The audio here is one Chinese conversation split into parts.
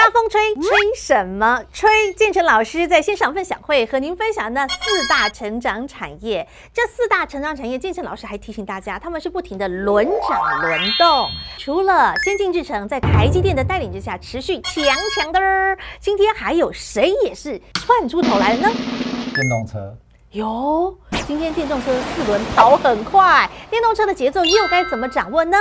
大风吹，吹什么？吹建成老师在线上分享会和您分享的4大成长产业。这4大成长产业，建成老师还提醒大家，他们是不停的轮涨轮动。除了先进制程在台积电的带领之下持续强的，今天还有谁也是窜出头来了呢？电动车。哟，今天电动车4轮跑很快，电动车的节奏又该怎么掌握呢？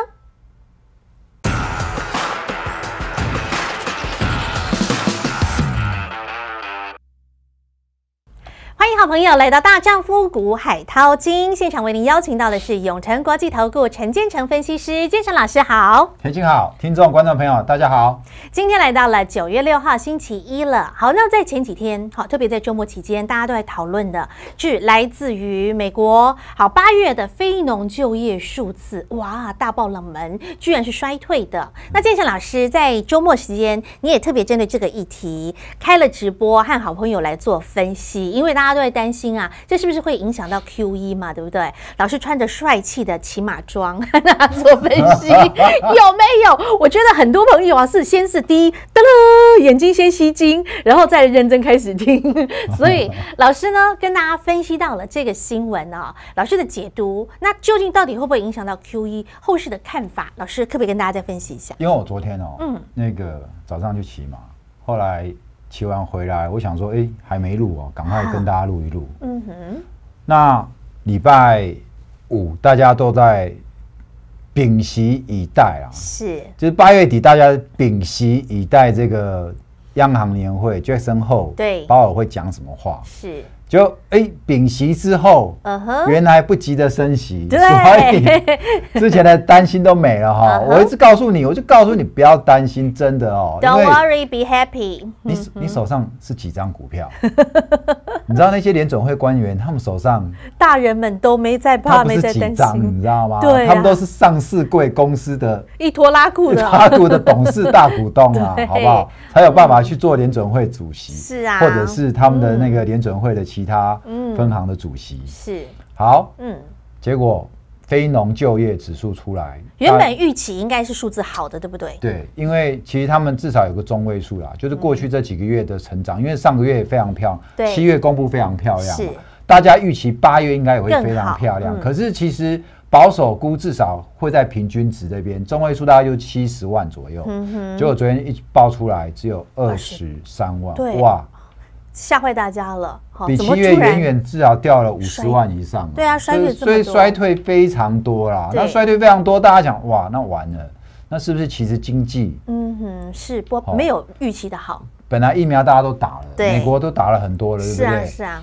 欢迎好朋友来到大丈夫股海淘金现场，为您邀请到的是永诚国际投顾陈建成分析师，建成老师好。田青好，听众观众朋友大家好。今天来到了9月6号星期一了。好，那在前几天，好，特别在周末期间，大家都在讨论的是来自于美国好8月的非农就业数字，哇，大爆冷门，居然是衰退的。那建成老师在周末时间，你也特别针对这个议题开了直播，和好朋友来做分析，因为大家都在担心啊，这是不是会影响到 Q1 嘛？对不对？老师穿着帅气的骑马装和大家做分析，有没有？我觉得很多朋友啊，先是第一，噔噔，眼睛先吸睛，然后再认真开始听。所以老师呢，跟大家分析到了这个新闻啊，老师的解读，那究竟到底会不会影响到 Q1 后市的看法？老师可不可以跟大家再分析一下？因为我昨天那个早上去骑马，后来骑完回来，我想说，还没录哦，赶快跟大家录一录。那礼拜5大家都在屏息以待啊，是，就是8月底大家屏息以待这个央行年会 Jackson Hole 对鲍尔会讲什么话？是。就屏息之后，原来不急着升息，对，所以之前的担心都没了哈。我一直告诉你，我就告诉你不要担心，真的哦。Don't worry, be happy。你手上是几张股票？你知道那些联准会官员，他们手上大人们都没在怕，没在担心，你知道吗？对，他们都是上市柜公司的一拖拉库的董事大股东啊，好不好？才有办法去做联准会主席，是啊，或者是他们的那个联准会的其他分行的主席，是好，结果非农就业指数出来，原本预期应该是数字好的，对不对？对，因为其实他们至少有个中位数啦，就是过去这几个月的成长，因为上个月也非常漂亮，7月公布非常漂亮，大家预期8月应该也会非常漂亮，可是其实保守估至少会在平均值这边，中位数大概就70万左右，结果昨天一爆出来只有23万，哇！吓坏大家了，比7月远远至少掉了50万以上。对啊，衰退这么多，所以衰退非常多啦。那衰退非常多，大家讲哇，那完了，那是不是其实经济是没有预期的好？本来疫苗大家都打了，美国都打了很多了，对不对？是啊。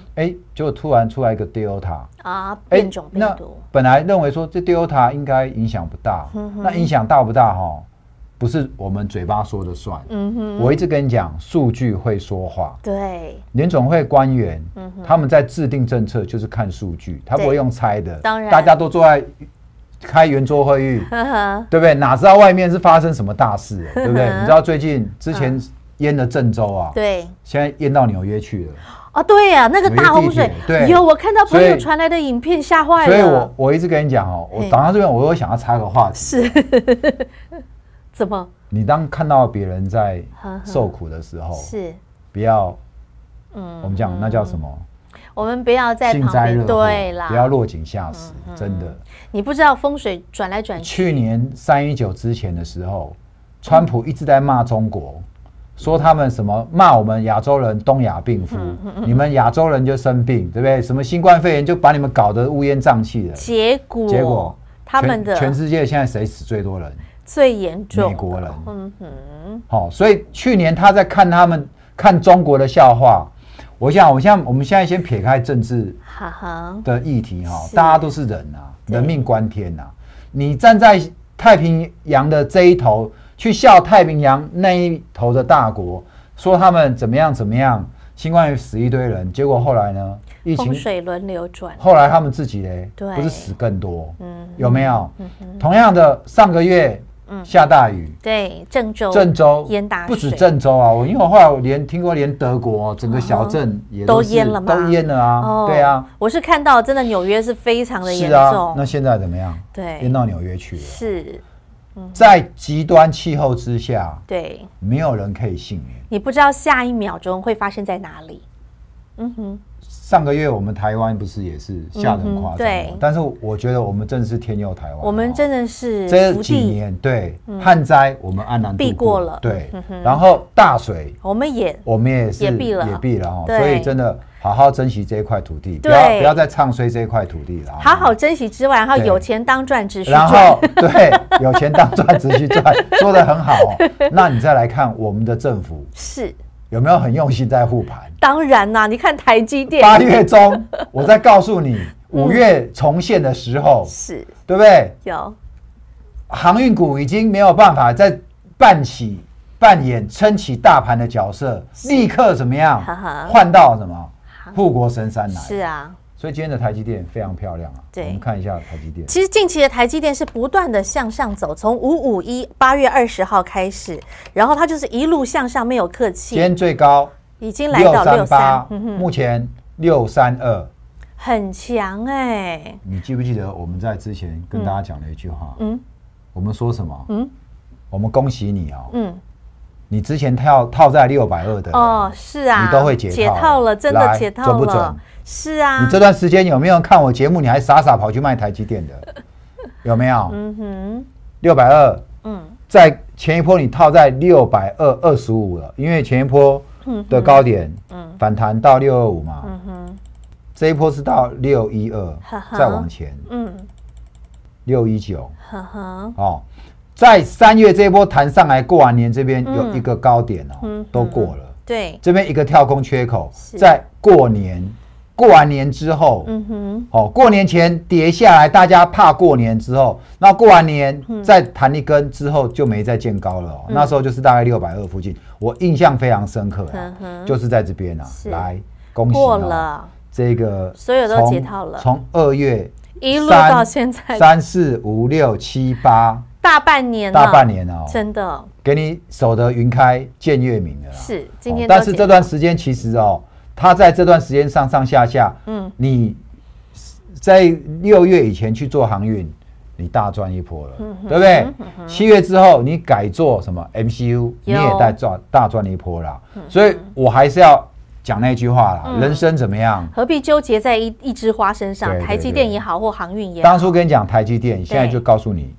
结果突然出来一个 Delta 啊，变种病毒。本来认为说这 Delta 应该影响不大，那影响大不大哈？不是我们嘴巴说的算，我一直跟你讲，数据会说话。对，联准会官员，他们在制定政策就是看数据，他不会用猜的。当然，大家都坐在开圆桌会议，对不对？哪知道外面是发生什么大事，对不对？你知道之前淹了郑州啊，对，现在淹到纽约去了。啊，对呀，那个大洪水，有我看到朋友传来的影片，吓坏了。所以我一直跟你讲哦，我讲到这边，我又想要插个话题。是。怎么？你当看到别人在受苦的时候，是不要，我们讲那叫什么？我们不要在旁边，对啦，不要落井下石，真的。你不知道风水转来转去。去年319之前的时候，川普一直在骂中国，说他们什么骂我们亚洲人东亚病夫，你们亚洲人就生病，对不对？什么新冠肺炎就把你们搞得乌烟瘴气的。结果他们的全世界现在谁死最多人？最严重，美国人。所以去年他在看中国的笑话。我们现在先撇开政治的议题大家都是人啊，人命关天啊。你站在太平洋的这一头去笑太平洋那一头的大国，说他们怎么样，新冠死一堆人，结果后来呢？疫情风水轮流转，后来他们自己嘞，不是死更多？有没有？同样的，上个月下大雨，对，郑州淹大水，不止郑州啊，因为后来听过连德国整个小镇也都淹了吗？都淹了啊，对啊。我是看到真的纽约是非常的严重。那现在怎么样？对，淹到纽约去了。是，在极端气候之下，对，没有人可以幸免。你不知道下一秒钟会发生在哪里。上个月我们台湾不是也是下得很夸张，对。但是我觉得我们真的是天佑台湾，我们真的是这几年对旱灾我们安然避过了，对。然后大水我们也是也避了哦，所以真的好好珍惜这一块土地，不要再唱衰这一块土地了。好好珍惜之外，然后有钱当赚，持续赚。然后对，有钱当赚，持续赚，说得很好哦。那你再来看我们的政府是。有没有很用心在护盘？当然啦，你看台积电，8月中我再告诉你，5月重现的时候，是对不对？有航运股已经没有办法再扮演撑起大盘的角色，立刻怎么样？换到什么护国神山来？是啊。所以今天的台积电非常漂亮啊！我们看一下台积电。其实近期的台积电是不断的向上走，从551 8月20号开始，然后它就是一路向上，没有客气。今天最高已经来到638，目前632，很强哎！你记不记得我们在之前跟大家讲了一句话？我们说什么？我们恭喜你哦！你之前套在620的哦，是啊，你都会解套了，真的解套了，准不准？是啊，你这段时间有没有看我节目？你还傻傻跑去卖台积电的，有没有？620，在前一波你套在625了，因为前一波的高点反弹到625嘛，这一波是到612，再往前，619，哦，在3月这一波弹上来，过完年这边有一个高点哦，都过了，对，这边一个跳空缺口，在过完年之后，过年前跌下来，大家怕过年之后，那过完年再弹一根之后就没再见高了，那时候就是大概620附近，我印象非常深刻就是在这边啊，来恭喜过了这个所有都解套了，从2月一路到现在3、4、5、6、7、8，大半年哦，真的给你守得云开见月明了，是今天，但是这段时间其实哦。它在这段时间上下，你在6月以前去做航运，你大赚一波了，对不对？7月之后你改做什么 MCU， 你也大赚一波啦。所以我还是要讲那句话啦，人生怎么样？何必纠结在一枝花身上？台积电也好，或航运也好。当初跟你讲台积电，现在就告诉你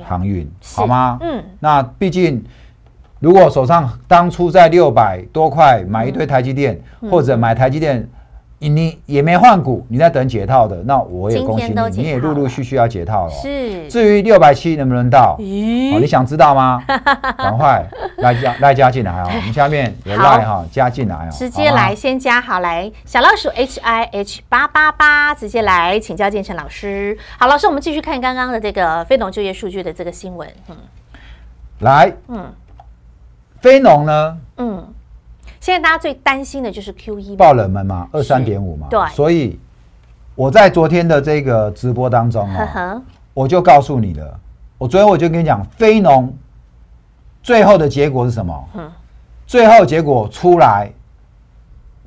航运，好吗？那毕竟。如果手上当初在600多块买一堆台积电，或者买台积电，你也没换股，你在等解套的，那我也恭喜你，你也陆陆续续要解套了。是。至于670能不能到，你想知道吗？赶快来加进来啊！我们下面有赖哈加进来啊，直接来先加好来，小老鼠 HIH888，直接来请教建成老师。好，老师，我们继续看刚刚的这个非农就业数据的这个新闻。来，非农呢？现在大家最担心的就是 QE 爆冷门嘛，23.5嘛。对，所以我在昨天的这个直播当中我就告诉你了。我昨天我就跟你讲，非农最后的结果是什么？最后结果出来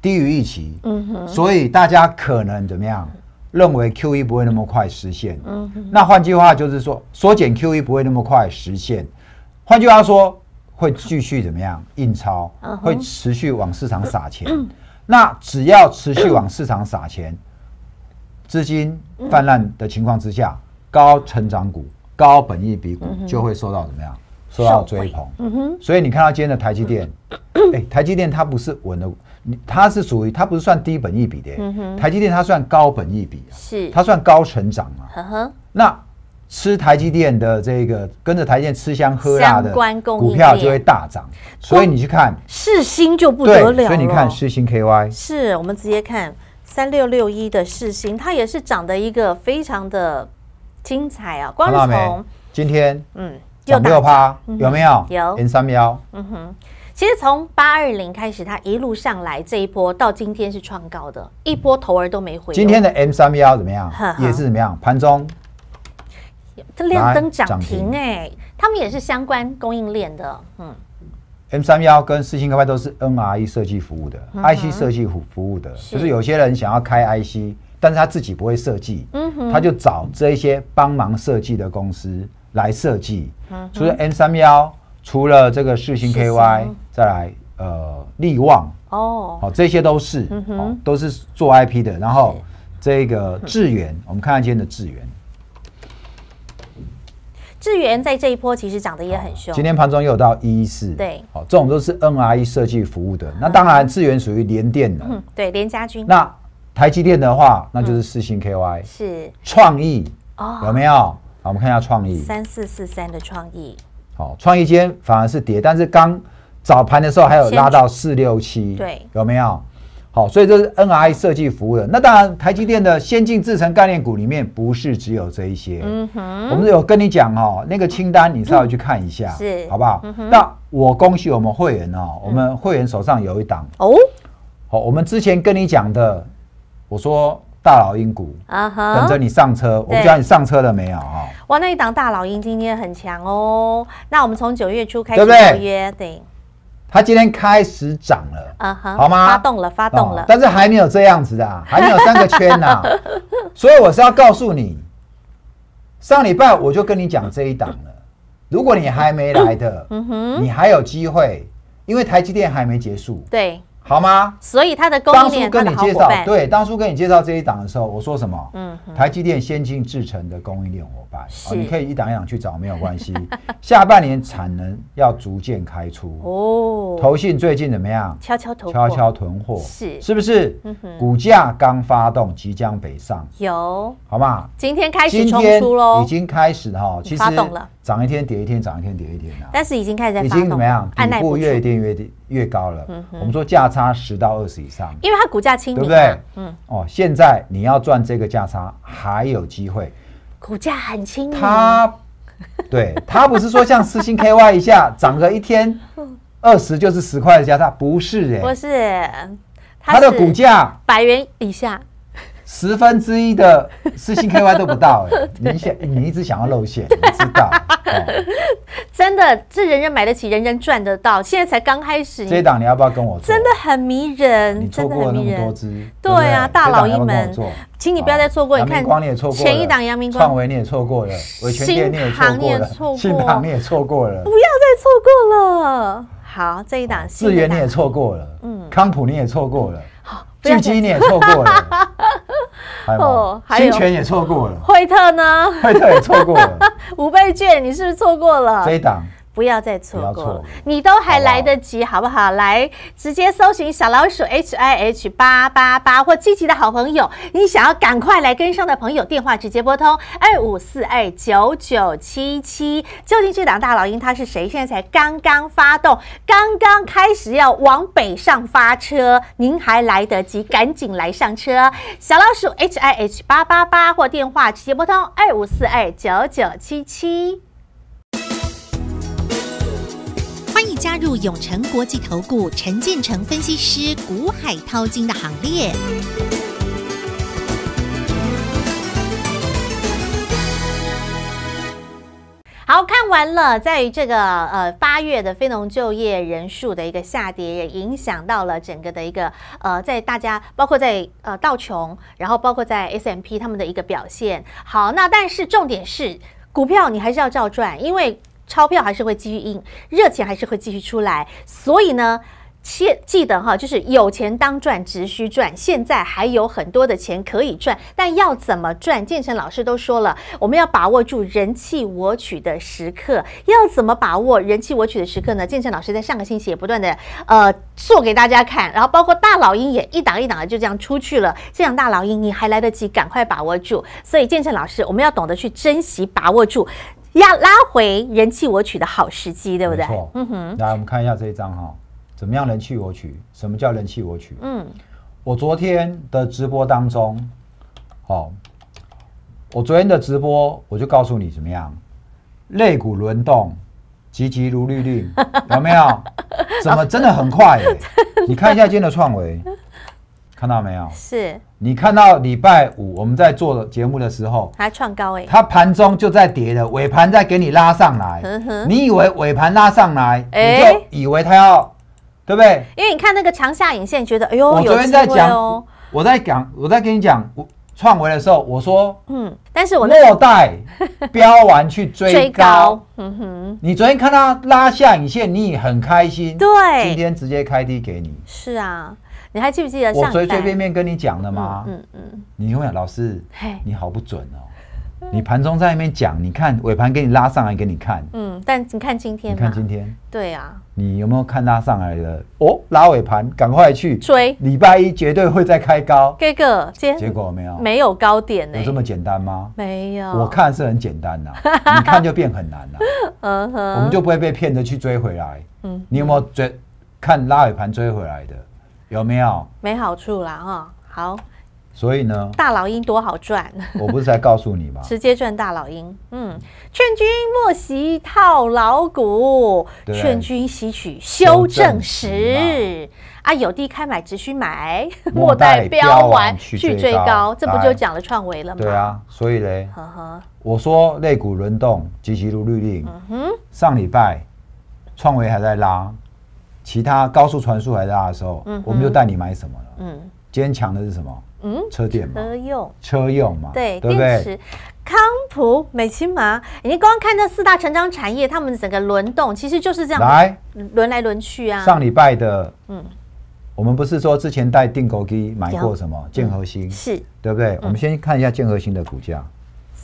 低于预期。所以大家可能怎么样？认为 QE 不会那么快实现。那换句话就是说，缩减 QE 不会那么快实现。换句话说。会继续怎么样？印钞会持续往市场撒钱。那只要持续往市场撒钱，资金泛滥的情况之下，高成长股、高本益比股就会受到怎么样？受到追捧。所以你看到今天的台积电，台积电它不是稳的，它是属于它不是算低本益比的。台积电它算高本益比，是它算高成长嘛。那吃台积电的这个跟着台积电吃香喝辣的股票就会大涨，所以你去看世芯就不得了。所以你看世芯 KY， 是我们直接看3661的世芯，它也是涨的一个非常的精彩啊！光是从今天涨6%，有没有？有 N31。其实从820开始，它一路上来这一波到今天是创高的，一波头儿都没回。今天的 M31怎么样？也是怎么样？盘中。这亮灯涨停他们也是相关供应链的。M31跟世芯 KY 都是 NRE 设计服务的，IC 设计服务的，就是有些人想要开 IC，但是他自己不会设计，他就找这一些帮忙设计的公司来设计，除了 M31，除了这个世芯 KY， 再来力旺好，这些都是都是做 IP 的。然后这个智原，我们看看今天的智原。智原在这一波其实涨得也很凶，今天盘中又有到114，对，好，这种都是 NRE 设计服务的。那当然，智原属于联电的，对，联家军。那台积电的话，那就是世芯 KY， 是创意有没有？好，我们看一下创意，3443的创意。好，创意今天反而是跌，但是刚早盘的时候还有拉到467，对，有没有？好，所以这是 NRE 设计服务的。那当然，台积电的先进制程概念股里面不是只有这一些。我们有跟你讲那个清单你稍微去看一下，是好不好？那我恭喜我们会员我们会员手上有一档好，我们之前跟你讲的，我说大老鹰股等着你上车，我不知道你上车了没有哇，那一档大老鹰今天很强哦。那我们从9月初开始邀约，对。它今天开始涨了，好吗？发动了，但是还没有这样子的，还没有3个圈呐。所以我是要告诉你，上礼拜我就跟你讲这一档了。如果你还没来的，你还有机会，因为台积电还没结束，对，好吗？所以它的供应链，当初跟你介绍，对，当初跟你介绍这一档的时候，我说什么？台积电先进制程的供应链伙伴，你可以一档一档去找，没有关系。下半年产能要逐渐开出投信最近怎么样？悄悄囤货，是不是？股价刚发动，即将北上，有，好吗？今天开始冲出喽，已经开始其实发动了，涨一天跌一天，涨一天跌一天但是已经开始在发动，已经怎么样？底部越垫越高了。我们说价差10到20以上，因为它股价亲民，对不对？现在你要赚这个价差还有机会，股价很亲民。它不是说像世芯 KY 一下涨个一天20就是10块的价差，不是不是，它的股价100元以下。1/10的世芯 KY 都不到你一直想要露馅，你知道？真的是人人买得起，人人赚得到。现在才刚开始，这一档你要不要跟我做？真的很迷人，你错过了那么多只，对啊，大老鹰们，请你不要再错过。你看，你也错过了，前一档阳明光、创维你也错过了，伟全电你也错过了，新唐你也错过了，不要再错过了。好，这一档智原你也错过了，康普你也错过了。巨基你也错过了，新全也错过了，惠特呢？惠特也错过了，5倍券你是不是错过了？这一档不要再错过了，你都还来得及，好不好？来，直接搜寻小老鼠 HIH888，或积极的好朋友，你想要赶快来跟上的朋友，电话直接拨通25429977。究竟这档大老鹰它是谁？现在才刚刚发动，刚刚开始要往北上发车，您还来得及，赶紧来上车。小老鼠 HIH888，或电话直接拨通25429977。欢迎加入永诚国际投顾陈建成分析师股海淘金的行列。好，看完了，在于这个8月的非农就业人数的一个下跌，也影响到了整个的一个在大家包括在道琼，然后包括在 S&P 他们的一个表现。好，那但是重点是股票你还是要照赚，因为钞票还是会继续印，热钱还是会继续出来，所以呢，记得哈，就是有钱当赚，只需赚。现在还有很多的钱可以赚，但要怎么赚？建成老师都说了，我们要把握住人气我取的时刻。要怎么把握人气我取的时刻呢？建成老师在上个星期也不断的做给大家看，然后包括大老鹰也一档一档的就这样出去了。这样大老鹰你还来得及，赶快把握住。所以建成老师，我们要懂得去珍惜，把握住。要拉回人气我取的好时机，对不对？没错。来，我们看一下这一张哈，怎么样人气我取？什么叫人气我取？我昨天的直播当中，我昨天的直播我就告诉你怎么样，类股轮动，急急如律令，有没有？怎么真的很快耶？你看一下今天的创维，看到没有？是。你看到礼拜五我们在做节目的时候，还创高它盘中就在跌了，尾盘再给你拉上来。你以为尾盘拉上来，你就以为它要，对不对？因为你看那个长下影线，觉得哎呦，我昨天在讲，我在跟你讲，创维的时候，我说，但是我莫待飙完去追高。你昨天看它拉下影线，你也很开心。对，今天直接开低给你。是啊，你还记不记得我随随便便跟你讲的吗？你永远老师，嘿你好不准哦。你盘中在那边讲，你看尾盘给你拉上来给你看，但你看今天，你看今天，对啊，你有没有看拉上来的？哦，拉尾盘，赶快去追，礼拜一绝对会再开高。这个结果没有，没有高点呢，有这么简单吗？没有，我看是很简单呐，你看就变很难了。我们就不会被骗着去追回来。你有没有看拉尾盘追回来的？有没有？没好处啦哈。好。所以呢，大老鹰多好赚，我不是在告诉你吗？直接赚大老鹰。劝君莫惜套牢股，劝君吸取修正时。啊，有地开买，只需买，莫待飙完去追高。这不就讲了创维了吗？对啊，所以嘞，我说类股轮动，急急如律令。上礼拜创维还在拉，其他高速传输还在拉的时候，我们就带你买什么了？今天强的是什么？车电嘛，车用嘛，对不对？电池、康普、美清麻，你光看这四大成长产业，他们整个轮动，其实就是这样来轮来轮去啊。上礼拜的，我们不是说之前带定购机买过什么建和兴，是对不对？我们先看一下建和兴的股价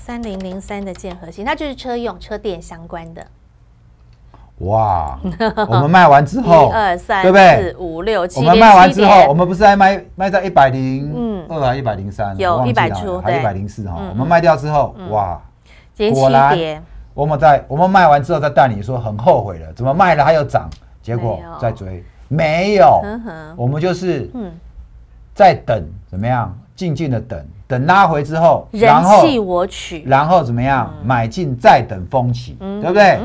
，3003的建和兴，它就是车用车电相关的。哇！我们卖完之后，1、2、3、对不对4、5、6、7，我们卖完之后，我们不是还卖在102还是103？有100出，还104哈。我们卖掉之后，哇！果然，我们卖完之后再带你说很后悔了，怎么卖了还有涨？结果再追，没有。我们就是在等，怎么样？静静的等拉回之后，人气我取，然后怎么样？买进再等风起，对不对？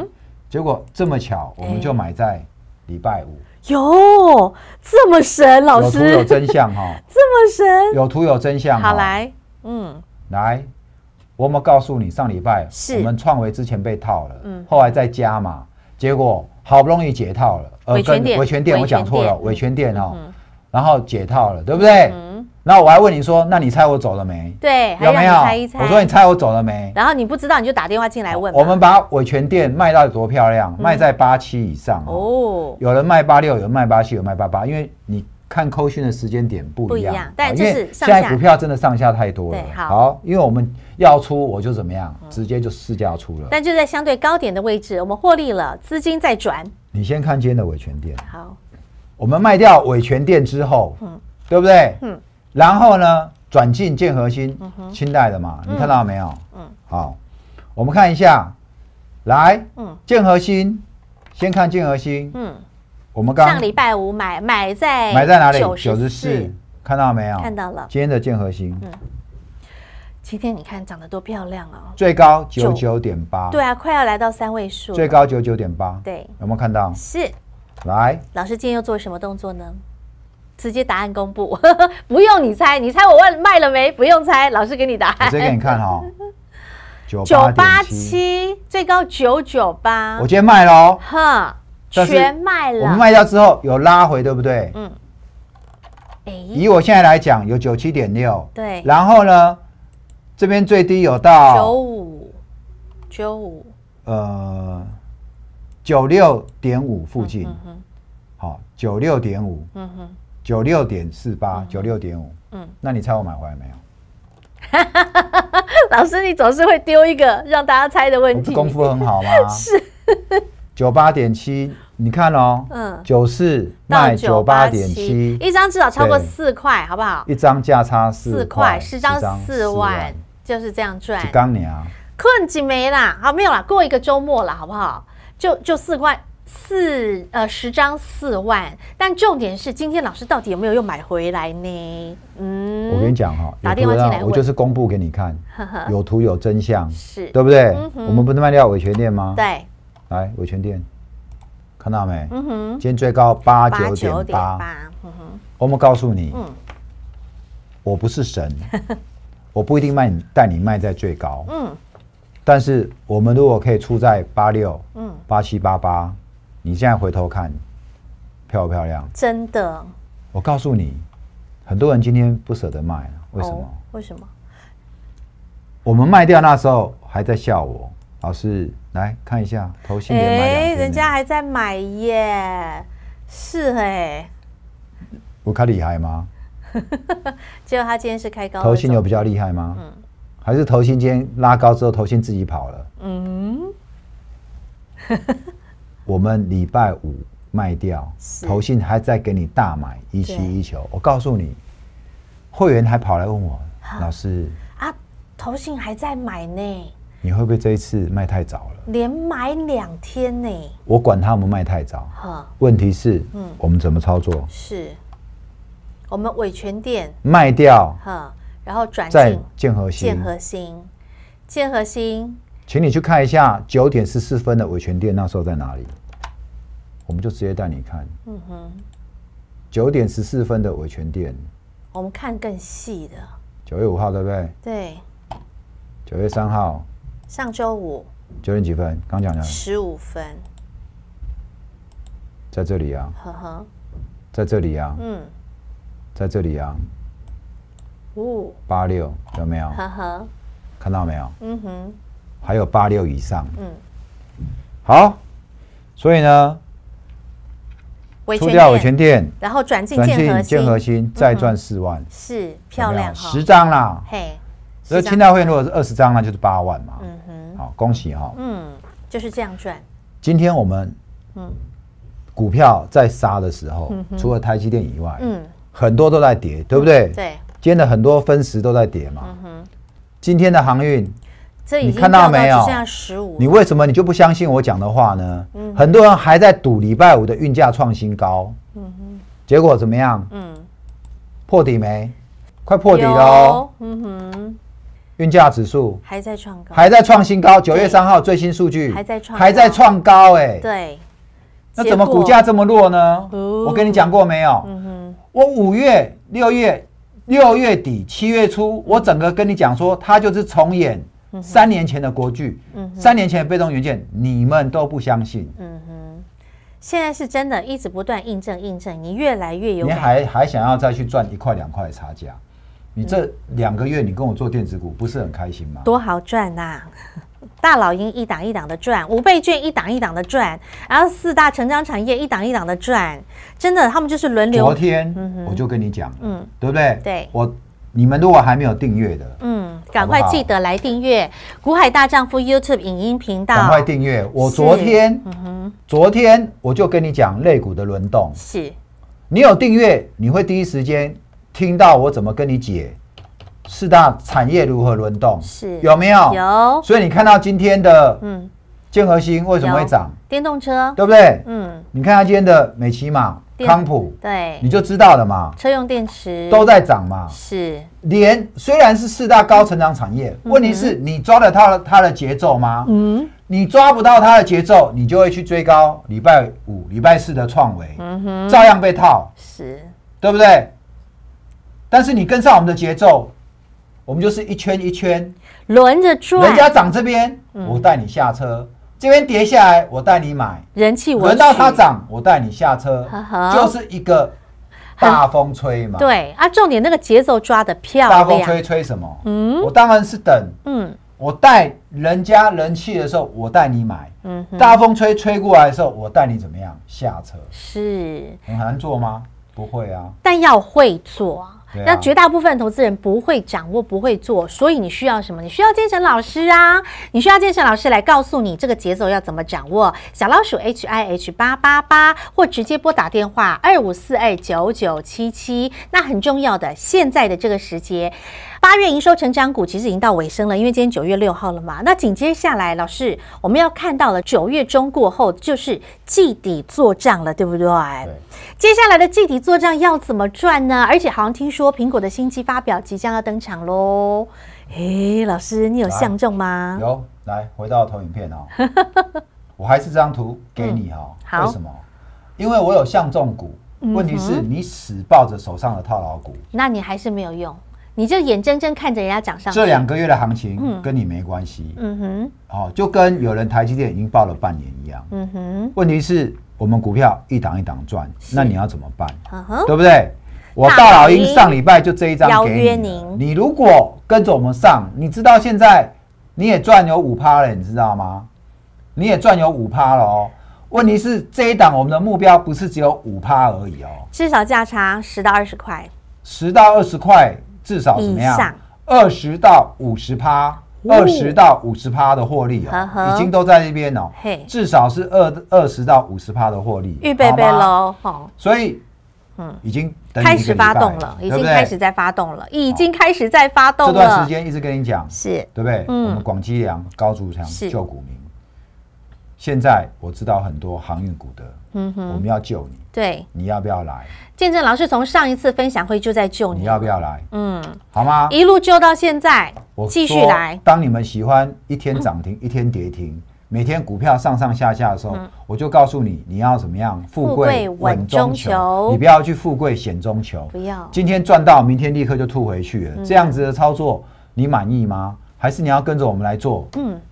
结果这么巧，我们就买在礼拜5。有这么神，老师有图有真相哈，这么神，有图有真相。好来，来，我们告诉你，上礼拜我们创维之前被套了，后来再加嘛，结果好不容易解套了。伟全电我讲错了，伟全电哦，然后解套了，对不对？然后我还问你说，那你猜我走了没？对，有没有？猜一猜。我说你猜我走了没？然后你不知道，你就打电话进来问。我们把伟全电卖到多漂亮，卖在87以上哦。有人卖86，有人卖87，有人卖88，因为你看扣讯的时间点不一样。但就是现在股票真的上下太多了。好，因为我们要出，我就怎么样，直接就市价出了。但就在相对高点的位置，我们获利了，资金再转。你先看今天的伟全电。好，我们卖掉伟全电之后，对不对？然后呢，转进建和兴，清代的嘛，你看到没有？好，我们看一下，来，建和兴，先看建和兴，我们上礼拜5买在哪里？94，看到没有？看到了。今天的建和兴，今天你看长得多漂亮啊！最高99.8，对啊，快要来到3位数，最高99.8，对，有没有看到？是。来，老师今天又做什么动作呢？直接答案公布，不用你猜，你猜我卖了没？不用猜，老师给你答案。我直接给你看哈，987最高998，我今天卖了哦，全卖了。我们卖掉之后有拉回，对不对？以我现在来讲，有97.6，对。然后呢，这边最低有到96.5附近，好，96.5，96.48，96.5，那你猜我买回来没有？老师，你总是会丢一个让大家猜的问题，功夫很好吗？是98.7，你看哦，94卖98.7，一张至少超过4块，好不好？一张价差4块，10张4万，就是这样赚。刚你啊，困几没啦？好，没有啦，过一个周末了，好不好？就4块。10张4万，但重点是今天老师到底有没有又买回来呢？我跟你讲哈，打电话进来问，我就是公布给你看，有图有真相，是对不对？我们不是卖掉伟全电吗？对，来伟全电，看到没？今天最高89.8，我们告诉你，我不是神，我不一定带你卖在最高，但是我们如果可以出在86、87、88。你现在回头看，漂不漂亮？真的，我告诉你，很多人今天不舍得卖了，为什么？为什么？我们卖掉那时候还在笑我，老师来看一下，投信连买2天，人家还在买耶，是我看厉害吗？结果他今天是开高，投信有比较厉害吗？还是投信今天拉高之后，投信自己跑了？我们礼拜五卖掉，投信还在给你大买171球，我告诉你，会员还跑来问我，老师啊，投信还在买呢，你会不会这一次卖太早了？连买2天呢？我管他们卖太早，问题是，我们怎么操作？是我们伟全店卖掉，然后转进建和兴，请你去看一下9点14分的伟全店那时候在哪里，我们就直接带你看。9点14分的伟全店，我们看更细的。9月5号对不对？对。9月3号，上周五9点几分？刚讲的15分，在这里啊，在这里啊，在这里啊，86有没有？看到没有？还有86以上。好，所以呢，出掉伟全店，然后转进建和兴，再赚4万，是漂亮，10张啦。所以清代会员如果是20张，那就是8万嘛。好，恭喜哈。就是这样赚。今天我们股票在杀的时候，除了台积电以外，很多都在跌，对不对？对。今天的很多分时都在跌嘛。今天的航运，你看到没有？你为什么你就不相信我讲的话呢？很多人还在赌礼拜五的运价创新高，结果怎么样？破底没？快破底喽！运价指数还在创高，还在创新高。9月3号最新数据还在创高，对。那怎么股价这么弱呢？我跟你讲过没有？我5月、6月底、7月初，我整个跟你讲说，它就是重演3年前的国巨，3年前的被动元件，你们都不相信。现在是真的，一直不断印证，你越来越有。你还想要再去赚1块2块的差价？你这2个月你跟我做电子股，不是很开心吗？多好赚呐！大老鹰一档一档的赚，5倍券一档一档的赚，然后4大成长产业一档一档的赚，真的，他们就是轮流。昨天我就跟你讲，对不对？对，你们如果还没有订阅的，赶快记得来订阅股海大丈夫 YouTube 影音频道，赶快订阅。我昨天我就跟你讲类股的轮动，是你有订阅，你会第一时间听到我怎么跟你解4大产业如何轮动，是有没有？有。所以你看到今天的建和兴为什么会涨？电动车，对不对？你看它今天的美骑马、康普，对，你就知道了嘛。车用电池都在涨嘛。是。虽然是4大高成长产业，问题是你抓得到它的节奏吗？你抓不到它的节奏，你就会去追高礼拜5、礼拜4的创维，照样被套，是，对不对？但是你跟上我们的节奏，我们就是一圈一圈轮着转，人家涨这边，我带你下车；这边跌下来，我带你买。人气轮到它涨，我带你下车，就是一个大风吹嘛。对啊，重点那个节奏抓得漂亮。大风吹什么？我当然是等。我带人家人气的时候，我带你买。大风吹过来的时候，我带你怎么样下车？是很难做吗？不会啊，但要会做。那绝大部分投资人不会掌握，不会做，所以你需要什么？你需要建成老师啊！你需要建成老师来告诉你这个节奏要怎么掌握。小老鼠 HIH888，或直接拨打电话25429977。那很重要的，现在的这个时节，8月营收成长股其实已经到尾声了，因为今天9月6号了嘛。那紧接下来，老师我们要看到了9月中过后就是季底做账了，对不对？接下来的季底做账要怎么赚呢？而且好像听说苹果的新机发表即将要登场喽。老师你有相中吗？有，来回到投影片哦。我还是这张图给你哦。为什么？因为我有相中股，问题是你死抱着手上的套牢股，那你还是没有用，你就眼睁睁看着人家涨上去。这2个月的行情跟你没关系。就跟有人台积电已经抱了半年一样。问题是我们股票一档一档赚，那你要怎么办？对不对？我大老鹰上礼拜就这一张邀给约您，你如果跟着我们上，你知道现在你也赚有 5% 了，你知道吗？你也赚有 5% 了哦。问题是这一档我们的目标不是只有 5% 而已哦，至少价差10到20块，10到20块至少怎么样？20到50%，20到50%的获利哦，已经都在那边哦，至少是20到50%的获利，预备备喽，所以已经开始发动了，已经开始在发动了，已经开始在发动了。这段时间一直跟你讲，是对不对？我们广积粮、高筑墙、救股民。现在我知道很多航运股的，我们要救你，对，你要不要来？建正老师从上一次分享会就在救你，你要不要来？好吗？一路救到现在，继续来。当你们喜欢一天涨停、一天跌停，每天股票上上下下的时候，我就告诉你，你要怎么样？富贵稳中求，你不要去富贵险中求。不要，今天赚到，明天立刻就吐回去了。这样子的操作，你满意吗？还是你要跟着我们来做？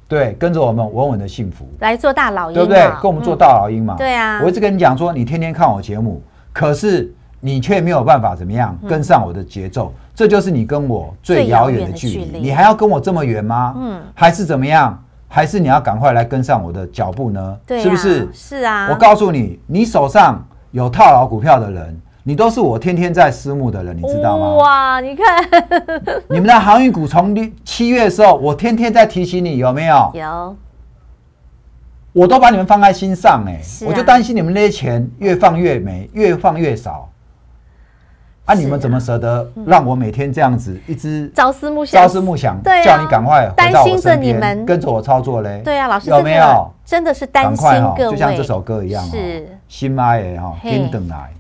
对，跟着我们稳稳的幸福来做大老鹰，对不对？跟我们做大老鹰嘛。对啊，我一直跟你讲说，你天天看我节目，可是你却没有办法怎么样跟上我的节奏，这就是你跟我最遥远的距离。你还要跟我这么远吗？还是怎么样？还是你要赶快来跟上我的脚步呢？是不是？是啊。我告诉你，你手上有套牢股票的人，你都是我天天在私募的人，你知道吗？哇，你看，你们的航运股从7月的时候，我天天在提醒你，有没有？有。我都把你们放在心上我就担心你们那些钱越放越没，越放越少。你们怎么舍得让我每天这样子一直朝思暮想，叫你赶快回到我身边，跟着我操作嘞？对啊，老师有没有？真的是担心各位，就像这首歌一样，是心爱的哈，跟等来。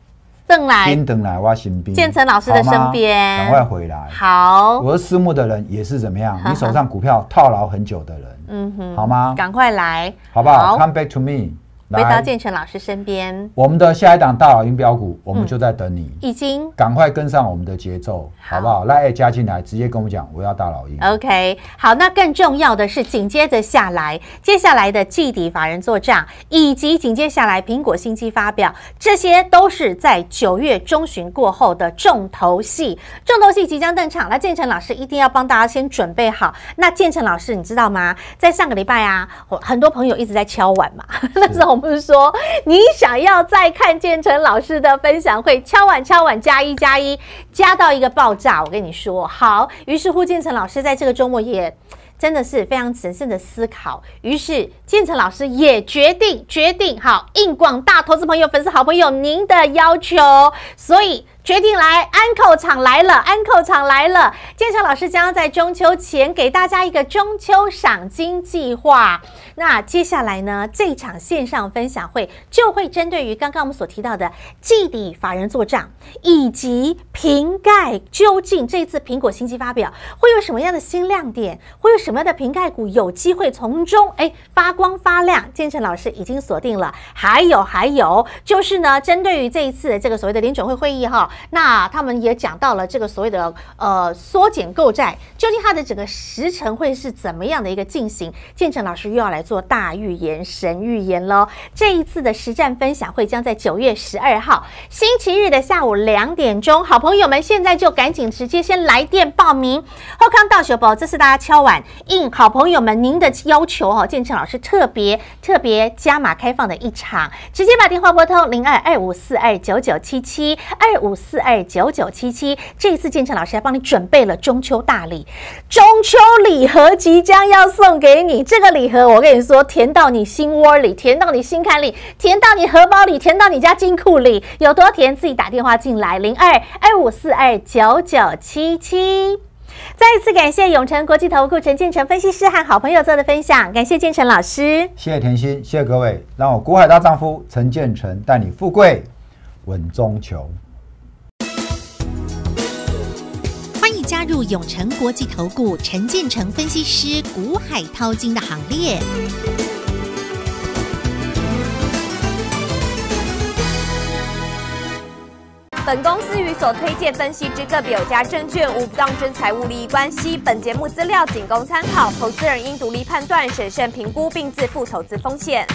跟等来我身边，建成老师的身边，赶快回来。好，我的私募的人也是怎么样？你手上股票套牢很久的人，好吗？赶快来，好不好 ？Come back to me， 回到建成老师身边。我们的下一档大老鹰标股，我们就在等你，已经赶快跟上我们的节奏，好不好？来加进来，直接跟我们讲，我要大老鹰。OK， 好，那更重要的是，紧接着下来，接下来的季底法人做账，以及紧接下来苹果新机发表，这些都是在9月中旬过后的重头戏。重头戏即将登场，那建成老师一定要帮大家先准备好。那建成老师，你知道吗？在上个礼拜啊，很多朋友一直在敲碗嘛，那时候我们是说，你想要再看建成老师的分享会，敲碗加1加1，加到一个爆炸。我跟你说，好，于是乎建成老师在这个周末也真的是非常审慎的思考，于是建成老师也决定好应广大投资朋友、粉丝好朋友您的要求，所以决定来安扣场来了。建成老师将在中秋前给大家一个中秋赏金计划。那接下来呢，这场线上分享会就会针对于刚刚我们所提到的季底法人做账，以及瓶盖究竟这次苹果新机发表会有什么样的新亮点，会有什么样的瓶盖股有机会从中发光发亮。建成老师已经锁定了。还有就是呢，针对于这一次的这个所谓的联准会会议那他们也讲到了这个所谓的缩减购债，究竟它的整个时程会是怎么样的一个进行？建成老师又要来做大预言、神预言喽。这一次的实战分享会将在9月12号星期日的下午2点钟，好朋友们现在就赶紧直接先来电报名。后康到手宝，这是大家敲碗应好朋友们您的要求建成老师特别加码开放的一场，直接把电话拨通0225429977 25429977。这一次建成老师还帮你准备了中秋大礼，中秋礼盒即将要送给你。这个礼盒我跟你说，甜到你心窝里，甜到你心坎里，甜到你荷包里，甜到你家金库里，有多甜自己打电话进来0225429977。再一次感谢永诚国际投顾陈建成分析师和好朋友做的分享，感谢建成老师，谢谢甜心，谢谢各位，让我股海大丈夫陈建成带你富贵稳中求。欢迎加入永诚国际投顾陈建成分析师股海淘金的行列。本公司与所推荐分析之个别有价证券无不当之财务利益关系。本节目资料仅供参考，投资人应独立判断、审慎评估并自负投资风险。